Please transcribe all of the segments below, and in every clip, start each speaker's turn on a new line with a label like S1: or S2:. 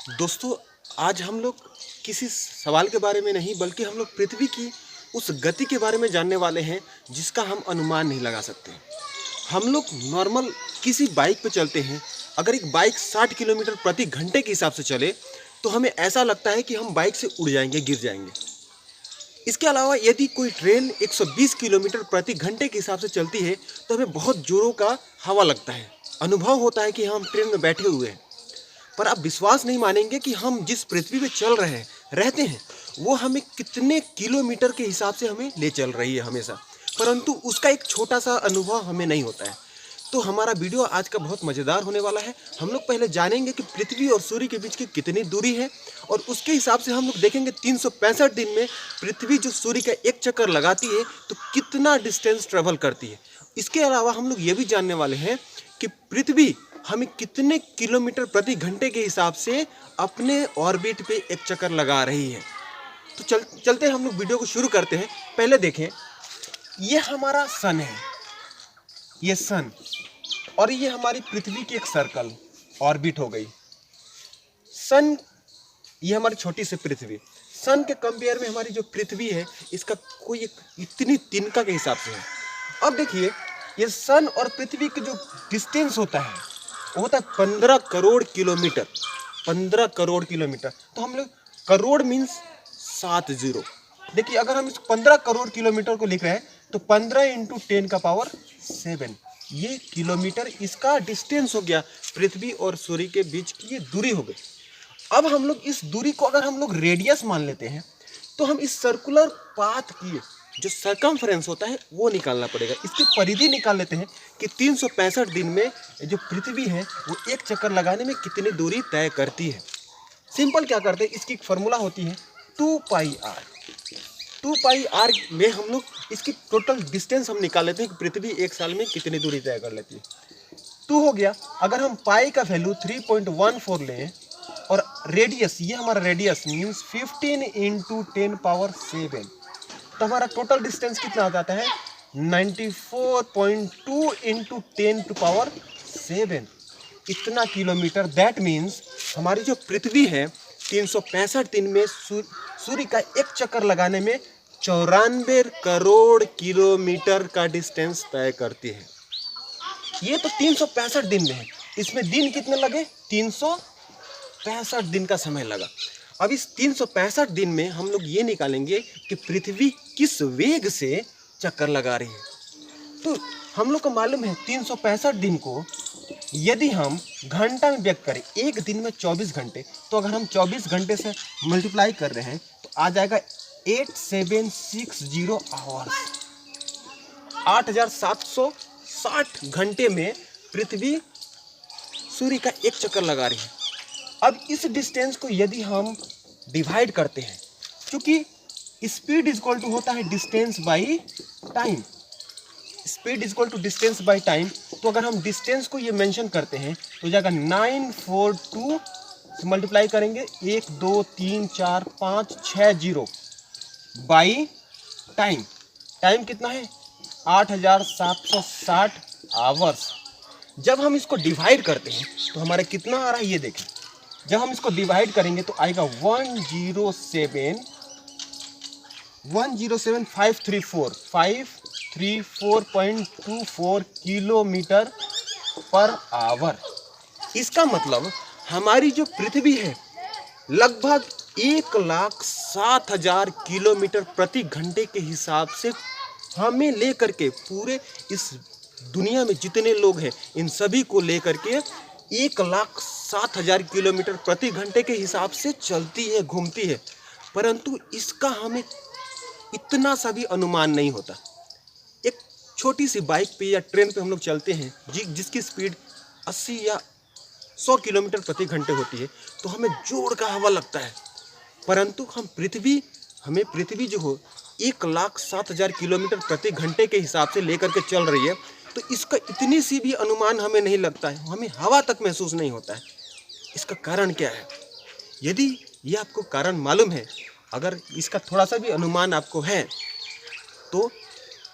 S1: दोस्तों, आज हम लोग किसी सवाल के बारे में नहीं बल्कि हम लोग पृथ्वी की उस गति के बारे में जानने वाले हैं जिसका हम अनुमान नहीं लगा सकते। हम लोग नॉर्मल किसी बाइक पे चलते हैं। अगर एक बाइक 60 किलोमीटर प्रति घंटे के हिसाब से चले तो हमें ऐसा लगता है कि हम बाइक से उड़ जाएंगे, गिर जाएंगे। इसके अलावा यदि कोई ट्रेन 120 किलोमीटर प्रति घंटे के हिसाब से चलती है तो हमें बहुत जोरों का हवा लगता है, अनुभव होता है कि हम ट्रेन में बैठे हुए हैं। पर आप विश्वास नहीं मानेंगे कि हम जिस पृथ्वी पे चल रहे हैं, रहते हैं, वो हमें कितने किलोमीटर के हिसाब से हमें ले चल रही है हमेशा, परंतु उसका एक छोटा सा अनुभव हमें नहीं होता है। तो हमारा वीडियो आज का बहुत मज़ेदार होने वाला है। हम लोग पहले जानेंगे कि पृथ्वी और सूर्य के बीच की कितनी दूरी है और उसके हिसाब से हम लोग देखेंगे 365 दिन में पृथ्वी जो सूर्य का एक चक्कर लगाती है तो कितना डिस्टेंस ट्रेवल करती है। इसके अलावा हम लोग ये भी जानने वाले हैं कि पृथ्वी हमें कितने किलोमीटर प्रति घंटे के हिसाब से अपने ऑर्बिट पे एक चक्कर लगा रही है। तो चलते हैं, हम लोग वीडियो को शुरू करते हैं। पहले देखें, ये हमारा सन है, ये सन, और ये हमारी पृथ्वी की एक सर्कल ऑर्बिट हो गई। सन, ये हमारी छोटी सी पृथ्वी। सन के कंपेयर में हमारी जो पृथ्वी है इसका कोई एक इतनी तिनका के हिसाब से है। अब देखिए, ये सन और पृथ्वी का जो डिस्टेंस होता है वो होता है 15 करोड़ किलोमीटर। 15 करोड़ किलोमीटर, तो हम लोग करोड़ मीन्स 7 जीरो। देखिए, अगर हम इस 15 करोड़ किलोमीटर को लिख रहे हैं तो 15 × 10⁻⁷ ये किलोमीटर इसका डिस्टेंस हो गया। पृथ्वी और सूर्य के बीच की ये दूरी हो गई। अब हम लोग इस दूरी को अगर हम लोग रेडियस मान लेते हैं तो हम इस सर्कुलर पाथ की जो सरकमफ्रेंस होता है वो निकालना पड़ेगा। इसकी परिधि निकाल लेते हैं कि 365 दिन में जो पृथ्वी है वो एक चक्कर लगाने में कितनी दूरी तय करती है। सिंपल क्या करते हैं, इसकी एक फार्मूला होती है 2πr। 2πr में हम लोग इसकी टोटल डिस्टेंस हम निकाल लेते हैं कि पृथ्वी एक साल में कितनी दूरी तय कर लेती है। 2 हो गया। अगर हम पाई का वैल्यू 3.14 लें और रेडियस, ये हमारा रेडियस मीन्स 15 × 10⁻⁷, तो हमारा टोटल डिस्टेंस कितना आ जाता है 94.2 × 10⁻⁷, इतना किलोमीटर। दैट मीन्स हमारी जो पृथ्वी है 365 दिन में सूर्य का एक चक्कर लगाने में 94 करोड़ किलोमीटर का डिस्टेंस तय करती है। ये तो 365 दिन में है, इसमें दिन कितने लगे, 365 दिन का समय लगा। अब इस 365 दिन में हम लोग ये निकालेंगे कि पृथ्वी किस वेग से चक्कर लगा रही है। तो हम लोग को मालूम है 365 दिन को यदि हम घंटा में व्यक्त करें, एक दिन में 24 घंटे, तो अगर हम 24 घंटे से मल्टीप्लाई कर रहे हैं तो आ जाएगा 8760 आवर्स। 8760 घंटे में पृथ्वी सूर्य का एक चक्कर लगा रही है। अब इस डिस्टेंस को यदि हम डिवाइड करते हैं, क्योंकि स्पीड इज इक्वल टू होता है distance by time, speed is equal to distance by time, तो अगर हम डिस्टेंस को ये मेंशन करते हैं तो जाएगा 942 से मल्टीप्लाई करेंगे 1 2 3 4 5 6 जीरो बाई टाइम। टाइम कितना है 8760 आवर्स। जब हम इसको डिवाइड करते हैं तो हमारा कितना आ रहा है ये देखें। जब हम इसको डिवाइड करेंगे तो आएगा 107,534.24 किलोमीटर पर आवर। इसका मतलब हमारी जो पृथ्वी है लगभग 1,07,000 किलोमीटर प्रति घंटे के हिसाब से हमें लेकर के, पूरे इस दुनिया में जितने लोग हैं इन सभी को लेकर के 1,07,000 किलोमीटर प्रति घंटे के हिसाब से चलती है, घूमती है, परंतु इसका हमें इतना सा भी अनुमान नहीं होता। एक छोटी सी बाइक पे या ट्रेन पे हम लोग चलते हैं जिसकी स्पीड 80 या 100 किलोमीटर प्रति घंटे होती है, तो हमें जोर का हवा लगता है, परंतु हमें पृथ्वी जो हो 1,07,000 किलोमीटर प्रति घंटे के हिसाब से लेकर के चल रही है, तो इसका इतनी सी भी अनुमान हमें नहीं लगता है, हमें हवा तक महसूस नहीं होता है। इसका कारण क्या है? यदि ये आपको कारण मालूम है, अगर इसका थोड़ा सा भी अनुमान आपको है तो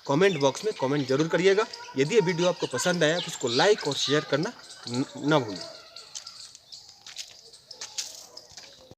S1: कमेंट बॉक्स में कमेंट जरूर करिएगा। यदि ये वीडियो आपको पसंद आया तो उसको लाइक और शेयर करना न भूलें।